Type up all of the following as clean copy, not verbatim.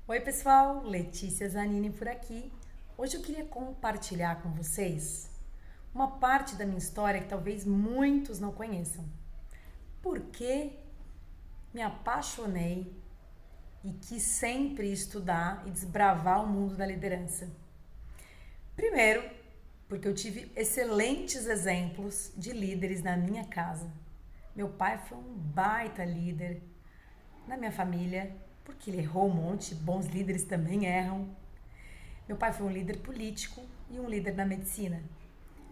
Oi pessoal, Letícia Zanini por aqui. Hoje eu queria compartilhar com vocês uma parte da minha história que talvez muitos não conheçam. Por que me apaixonei e quis sempre estudar e desbravar o mundo da liderança? Primeiro, porque eu tive excelentes exemplos de líderes na minha casa. Meu pai foi um baita líder na minha família, porque ele errou um monte, bons líderes também erram. Meu pai foi um líder político e um líder na medicina.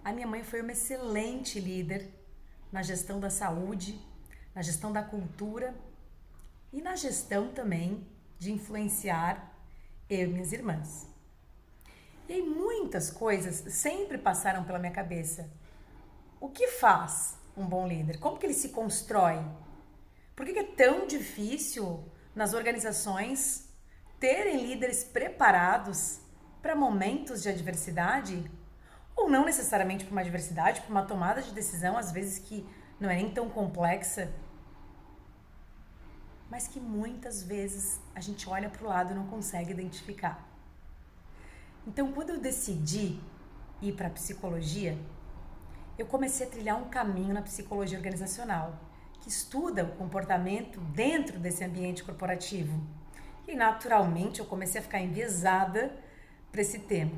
A minha mãe foi uma excelente líder na gestão da saúde, na gestão da cultura e na gestão também de influenciar eu e minhas irmãs. E aí muitas coisas sempre passaram pela minha cabeça. O que faz um bom líder? Como que ele se constrói? Por que é tão difícil nas organizações terem líderes preparados para momentos de adversidade? Ou não necessariamente para uma adversidade, para uma tomada de decisão, às vezes que não é nem tão complexa, mas que muitas vezes a gente olha para o lado e não consegue identificar. Então, quando eu decidi ir para a psicologia, eu comecei a trilhar um caminho na psicologia organizacional, que estuda o comportamento dentro desse ambiente corporativo. E naturalmente eu comecei a ficar enviesada para esse tema.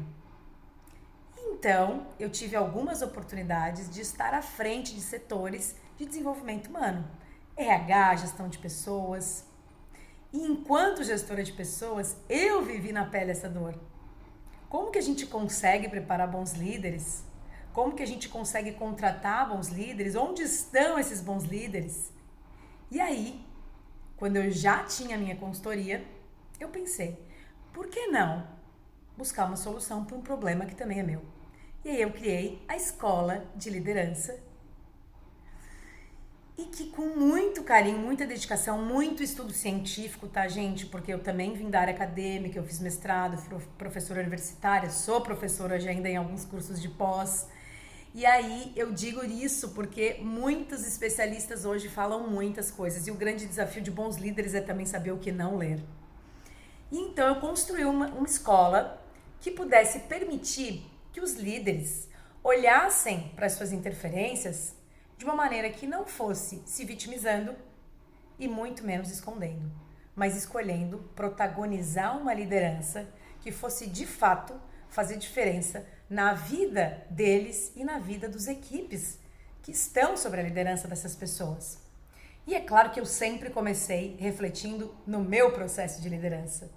Então, eu tive algumas oportunidades de estar à frente de setores de desenvolvimento humano, RH, gestão de pessoas. E enquanto gestora de pessoas, eu vivi na pele essa dor. Como que a gente consegue preparar bons líderes? Como que a gente consegue contratar bons líderes? Onde estão esses bons líderes? E aí, quando eu já tinha a minha consultoria, eu pensei, por que não buscar uma solução para um problema que também é meu? E aí eu criei a Escola de Liderança e que com muito carinho, muita dedicação, muito estudo científico, tá, gente? Porque eu também vim da área acadêmica, eu fiz mestrado, fui professora universitária, sou professora hoje ainda em alguns cursos de pós. E aí eu digo isso porque muitos especialistas hoje falam muitas coisas e o grande desafio de bons líderes é também saber o que não ler. E então eu construí uma escola que pudesse permitir que os líderes olhassem para as suas interferências de uma maneira que não fosse se vitimizando e muito menos escondendo, mas escolhendo protagonizar uma liderança que fosse de fato fazer diferença na vida deles e na vida dos equipes que estão sobre a liderança dessas pessoas. E é claro que eu sempre comecei refletindo no meu processo de liderança.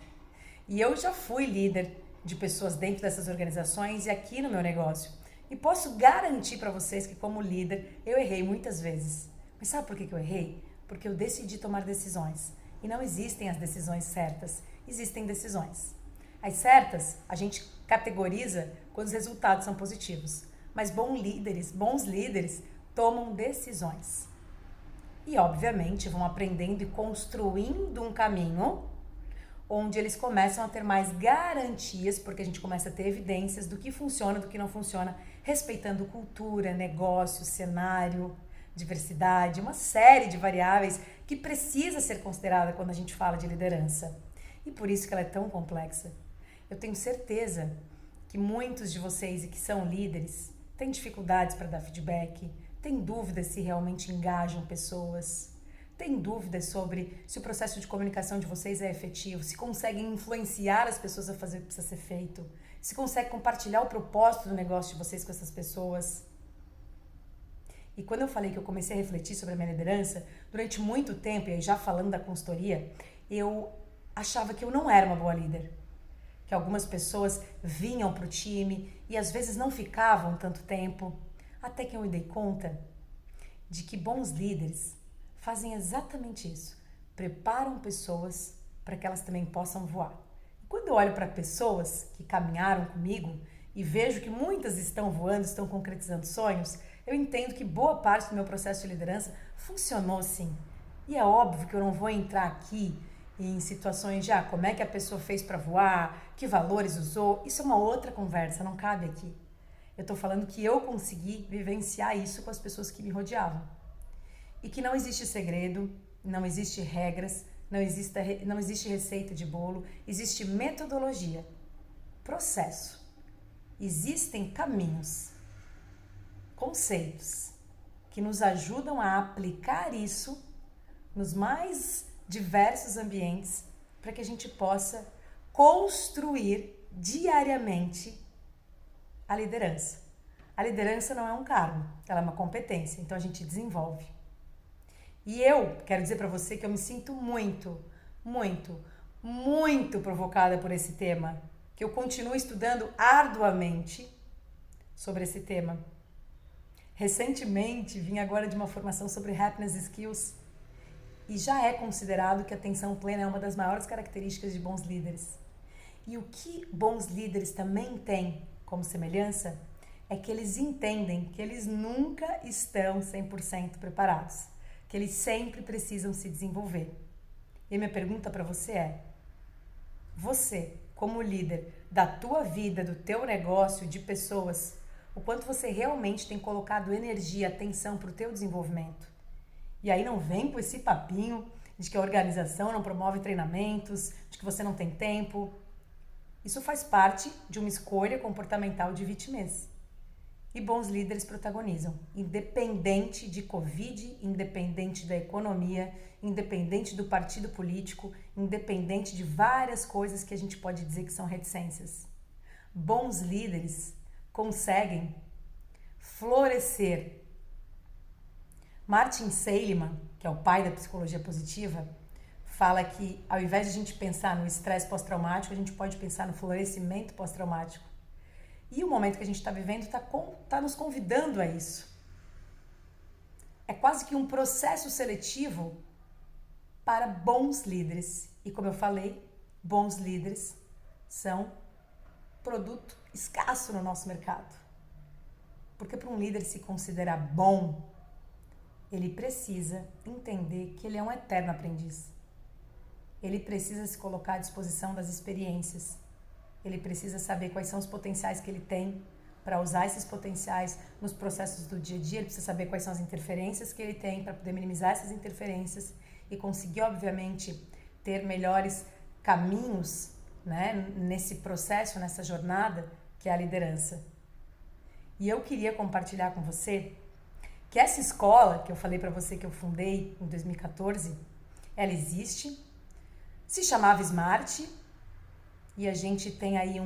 E eu já fui líder de pessoas dentro dessas organizações e aqui no meu negócio. E posso garantir para vocês que como líder eu errei muitas vezes. Mas sabe por que eu errei? Porque eu decidi tomar decisões. E não existem as decisões certas, existem decisões. As certas a gente categoriza quando os resultados são positivos. Mas bons líderes tomam decisões. E obviamente vão aprendendo e construindo um caminho onde eles começam a ter mais garantias, porque a gente começa a ter evidências do que funciona, do que não funciona, respeitando cultura, negócio, cenário, diversidade, uma série de variáveis que precisa ser considerada quando a gente fala de liderança. E por isso que ela é tão complexa. Eu tenho certeza que muitos de vocês e que são líderes têm dificuldades para dar feedback, têm dúvidas se realmente engajam pessoas, têm dúvidas sobre se o processo de comunicação de vocês é efetivo, se conseguem influenciar as pessoas a fazer o que precisa ser feito, se conseguem compartilhar o propósito do negócio de vocês com essas pessoas. E quando eu falei que eu comecei a refletir sobre a minha liderança, durante muito tempo, e aí já falando da consultoria, eu achava que eu não era uma boa líder. Que algumas pessoas vinham para o time e às vezes não ficavam tanto tempo, até que eu me dei conta de que bons líderes fazem exatamente isso, preparam pessoas para que elas também possam voar. E quando eu olho para pessoas que caminharam comigo e vejo que muitas estão voando, estão concretizando sonhos, eu entendo que boa parte do meu processo de liderança funcionou sim. E é óbvio que eu não vou entrar aqui em situações de como é que a pessoa fez para voar, que valores usou, isso é uma outra conversa, não cabe aqui. Eu estou falando que eu consegui vivenciar isso com as pessoas que me rodeavam. E que não existe segredo, não existe regras, não existe receita de bolo, existe metodologia, processo. Existem caminhos, conceitos que nos ajudam a aplicar isso nos mais diversos ambientes para que a gente possa construir diariamente a liderança. A liderança não é um cargo, ela é uma competência, então a gente desenvolve. E eu quero dizer para você que eu me sinto muito provocada por esse tema, que eu continuo estudando arduamente sobre esse tema. Recentemente, vim agora de uma formação sobre Happiness Skills e já é considerado que a atenção plena é uma das maiores características de bons líderes. E o que bons líderes também têm como semelhança é que eles entendem que eles nunca estão 100% preparados, que eles sempre precisam se desenvolver. E a minha pergunta para você é: você, como líder da tua vida, do teu negócio, de pessoas, o quanto você realmente tem colocado energia, atenção para o teu desenvolvimento? E aí não vem com esse papinho de que a organização não promove treinamentos, de que você não tem tempo. Isso faz parte de uma escolha comportamental de vitimez. E bons líderes protagonizam, independente de Covid, independente da economia, independente do partido político, independente de várias coisas que a gente pode dizer que são reticências. Bons líderes conseguem florescer. Martin Seligman, que é o pai da psicologia positiva, fala que ao invés de a gente pensar no estresse pós-traumático, a gente pode pensar no florescimento pós-traumático. E o momento que a gente está vivendo está nos convidando a isso. É quase que um processo seletivo para bons líderes. E como eu falei, bons líderes são produto escasso no nosso mercado. Porque para um líder se considerar bom, ele precisa entender que ele é um eterno aprendiz. Ele precisa se colocar à disposição das experiências. Ele precisa saber quais são os potenciais que ele tem para usar esses potenciais nos processos do dia a dia. Ele precisa saber quais são as interferências que ele tem para poder minimizar essas interferências e conseguir, obviamente, ter melhores caminhos, né, nesse processo, nessa jornada que é a liderança. E eu queria compartilhar com você que essa escola que eu falei para você que eu fundei em 2014, ela existe, se chamava Smart, e a gente tem aí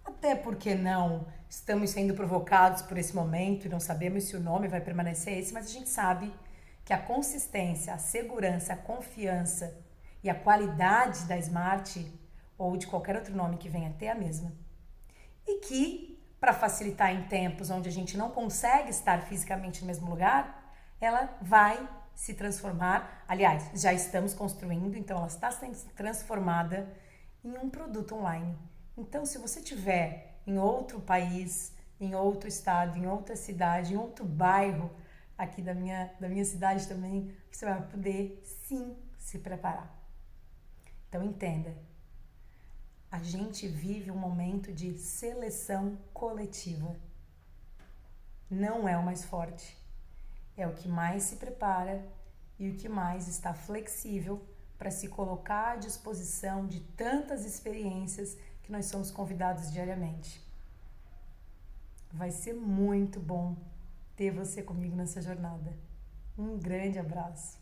até porque não, estamos sendo provocados por esse momento e não sabemos se o nome vai permanecer esse, mas a gente sabe que a consistência, a segurança, a confiança e a qualidade da Smart ou de qualquer outro nome que venha a ter é a mesma. E que, para facilitar em tempos onde a gente não consegue estar fisicamente no mesmo lugar, ela vai se transformar, aliás, já estamos construindo, então ela está sendo transformada em um produto online. Então, se você estiver em outro país, em outro estado, em outra cidade, em outro bairro aqui da minha cidade também, você vai poder sim se preparar. Então entenda, a gente vive um momento de seleção coletiva. Não é o mais forte, é o que mais se prepara e o que mais está flexível para se colocar à disposição de tantas experiências que nós somos convidados diariamente. Vai ser muito bom ter você comigo nessa jornada. Um grande abraço.